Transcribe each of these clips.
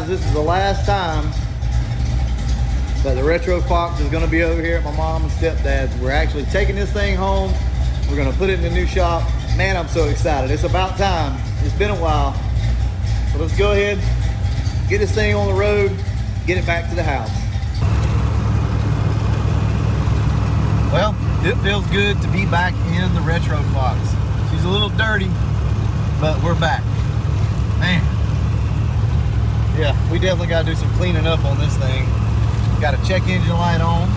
this is the last time that the Retro Fox is gonna be over here at my mom and stepdad's. We're actually taking this thing home. We're gonna put it in the new shop. Man, I'm so excited. It's about time. It's been a while. So let's go ahead, get this thing on the road, get it back to the house. Well, it feels good to be back in the Retro Fox. She's a little dirty, but we're back. Man. Yeah, we definitely gotta do some cleaning up on this thing. Got a check engine light on.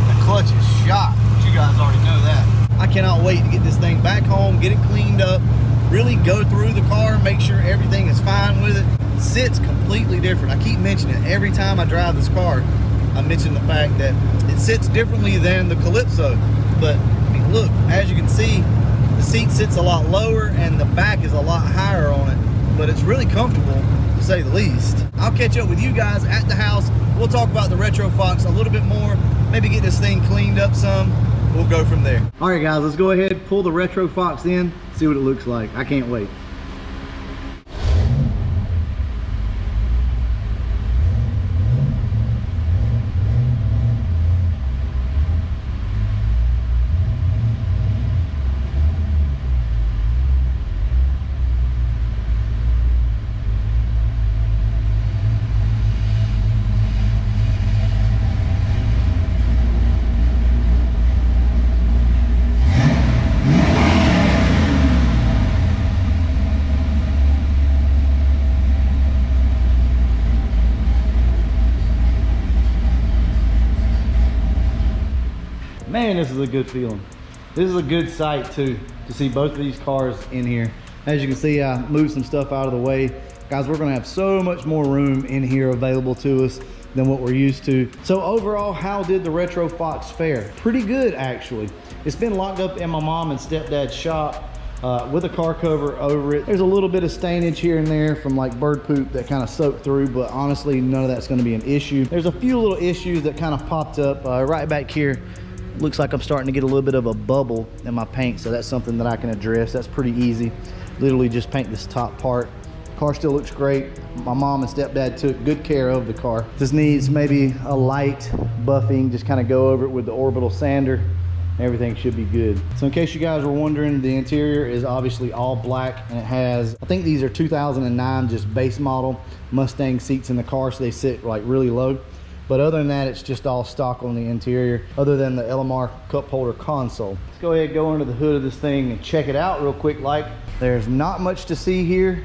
The clutch is shot, but you guys already know that. I cannot wait to get this thing back home, get it cleaned up, really go through the car, make sure everything is fine with it. It sits completely different. I keep mentioning it every time I drive this car. I mention the fact that it sits differently than the Calypso. But I mean, look, as you can see, the seat sits a lot lower and the back is a lot higher on it. But it's really comfortable, to say the least. I'll catch up with you guys at the house. We'll talk about the Retro Fox a little bit more, maybe get this thing cleaned up some. We'll go from there. All right, guys, let's go ahead, pull the Retro Fox in, see what it looks like. I can't wait. Man, this is a good feeling. This is a good sight too, to see both of these cars in here. As you can see, I moved some stuff out of the way. Guys, we're gonna have so much more room in here available to us than what we're used to. So overall, how did the Retro Fox fare? Pretty good, actually. It's been locked up in my mom and stepdad's shop with a car cover over it. There's a little bit of stainage here and there from like bird poop that kind of soaked through, but honestly, none of that's gonna be an issue. There's a few little issues that kind of popped up right back here. Looks like I'm starting to get a little bit of a bubble in my paint, so that's something that I can address. That's pretty easy. Literally just paint this top part. Car still looks great. My mom and stepdad took good care of the car. Just needs maybe a light buffing, just kind of go over it with the orbital sander. Everything should be good. So in case you guys were wondering, the interior is obviously all black, and it has, I think these are 2009 just base model Mustang seats in the car, so they sit like really low. But other than that, it's just all stock on the interior, other than the LMR cup holder console. Let's go ahead and go under the hood of this thing and check it out real quick. Like, there's not much to see here,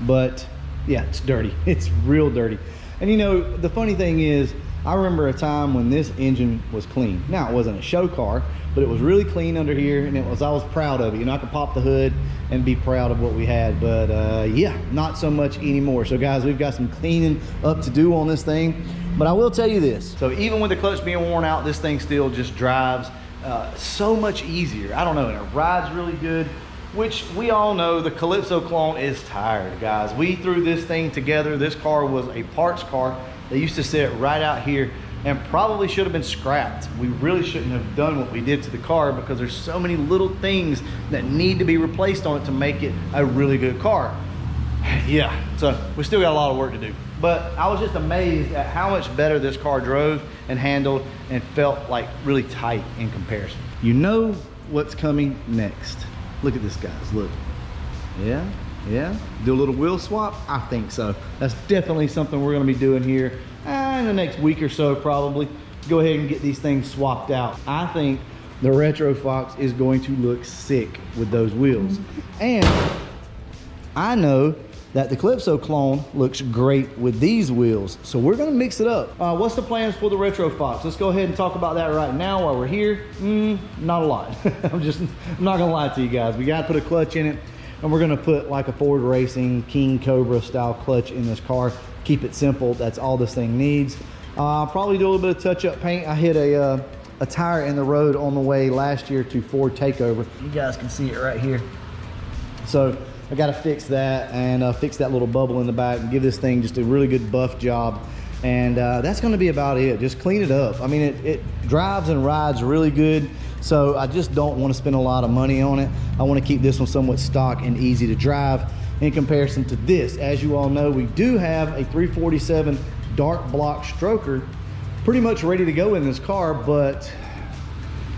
but yeah, it's dirty. It's real dirty. And you know, the funny thing is, I remember a time when this engine was clean. Now, it wasn't a show car, but it was really clean under here, and I was proud of it. You know, I could pop the hood and be proud of what we had, but yeah, not so much anymore. So guys, we've got some cleaning up to do on this thing, but I will tell you this. So even with the clutch being worn out, this thing still just drives so much easier. I don't know, and it rides really good, which we all know the Calypso clone is tired, guys. We threw this thing together. This car was a parts car. They used to sit right out here and probably should have been scrapped. We really shouldn't have done what we did to the car, because there's so many little things that need to be replaced on it to make it a really good car. Yeah, so we still got a lot of work to do. But I was just amazed at how much better this car drove and handled and felt like really tight in comparison. You know what's coming next. Look at this, guys, look. Yeah. Do a little wheel swap? I think so. That's definitely something we're gonna be doing here in the next week or so, probably. Go ahead and get these things swapped out. I think the Retro Fox is going to look sick with those wheels. And I know that the Calypso clone looks great with these wheels. So we're gonna mix it up. What's the plans for the Retro Fox? Let's go ahead and talk about that right now while we're here. Not a lot. I'm not gonna lie to you guys. We gotta put a clutch in it, and we're gonna put like a Ford Racing King Cobra style clutch in this car. Keep it simple, that's all this thing needs. Probably do a little bit of touch-up paint. I hit a tire in the road on the way last year to Ford Takeover. You guys can see it right here. So I gotta fix that and fix that little bubble in the back and give this thing just a really good buff job. And that's gonna be about it. Just clean it up. I mean, it drives and rides really good, so I just don't want to spend a lot of money on it. I want to keep this one somewhat stock and easy to drive in comparison to this. As you all know, we do have a 347 dark block stroker pretty much ready to go in this car, but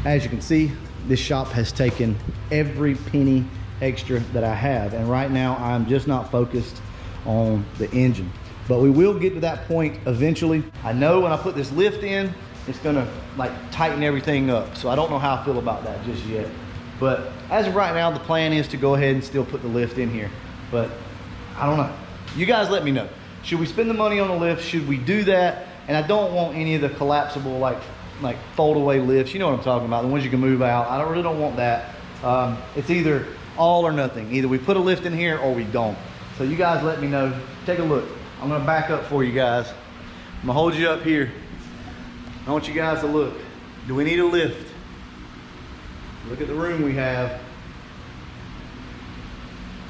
as you can see, this shop has taken every penny extra that I have, and right now I'm just not focused on the engine. But we will get to that point eventually. I know when I put this lift in, it's gonna like tighten everything up. So I don't know how I feel about that just yet. But as of right now, the plan is to go ahead and still put the lift in here. But I don't know. You guys let me know. Should we spend the money on the lift? Should we do that? And I don't want any of the collapsible like fold away lifts. You know what I'm talking about, the ones you can move out. I really don't want that. It's either all or nothing. Either we put a lift in here or we don't. So you guys let me know. Take a look. I'm gonna back up for you guys. I'm gonna hold you up here. I want you guys to look. Do we need a lift? Look at the room we have.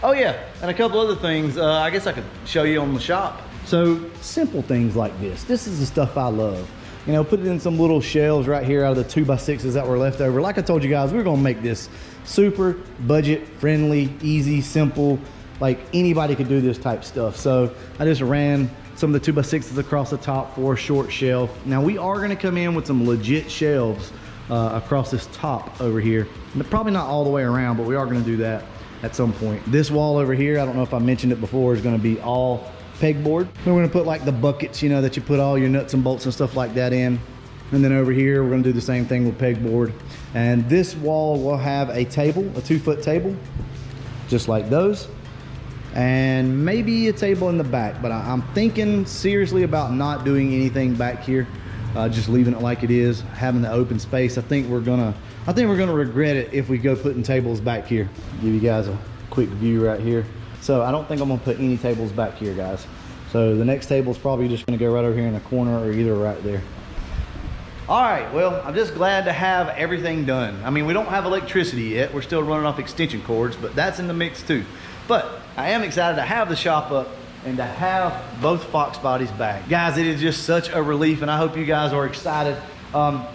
Oh yeah, and a couple other things I guess I could show you on the shop. So simple things like this. This is the stuff I love. You know, put it in some little shelves right here out of the 2x6s that were left over. Like I told you guys, we're gonna make this super budget friendly, easy, simple. Like anybody could do this type stuff. So I just ran some of the 2x6s across the top for a short shelf. Now we are gonna come in with some legit shelves across this top over here. But probably not all the way around, but we are gonna do that at some point. This wall over here, I don't know if I mentioned it before, is gonna be all pegboard. Then we're gonna put like the buckets, you know, that you put all your nuts and bolts and stuff like that in. And then over here, we're gonna do the same thing with pegboard. And this wall will have a table, a 2-foot table, just like those. And maybe a table in the back, but I'm thinking seriously about not doing anything back here, just leaving it like it is, having the open space. I think we're gonna regret it if we go putting tables back here. Give you guys a quick view right here. So I don't think I'm gonna put any tables back here, guys. So the next table is probably just gonna go right over here in the corner or either right there. All right, well, I'm just glad to have everything done. I mean, we don't have electricity yet. We're still running off extension cords, but that's in the mix too. But I am excited to have the shop up and to have both Fox bodies back. Guys, it is just such a relief, and I hope you guys are excited.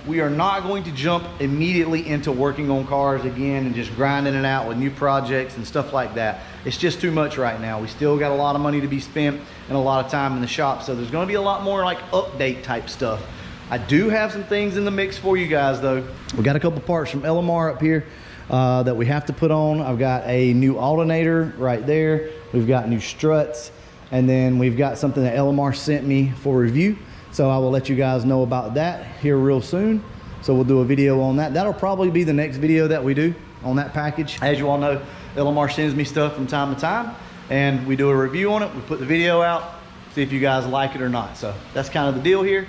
We are not going to jump immediately into working on cars again and just grinding it out with new projects and stuff like that. It's just too much right now. We still got a lot of money to be spent and a lot of time in the shop, so there's gonna be a lot more like update type stuff. I do have some things in the mix for you guys though. We got a couple parts from LMR up here that we have to put on. I've got a new alternator right there. We've got new struts, and then we've got something that LMR sent me for review. So I will let you guys know about that here real soon. So we'll do a video on that. That'll probably be the next video that we do on that package. As you all know, LMR sends me stuff from time to time, and we do a review on it. We put the video out, see if you guys like it or not. So that's kind of the deal here.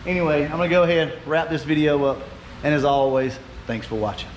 Anyway, I'm gonna go ahead and wrap this video up. And as always, thanks for watching.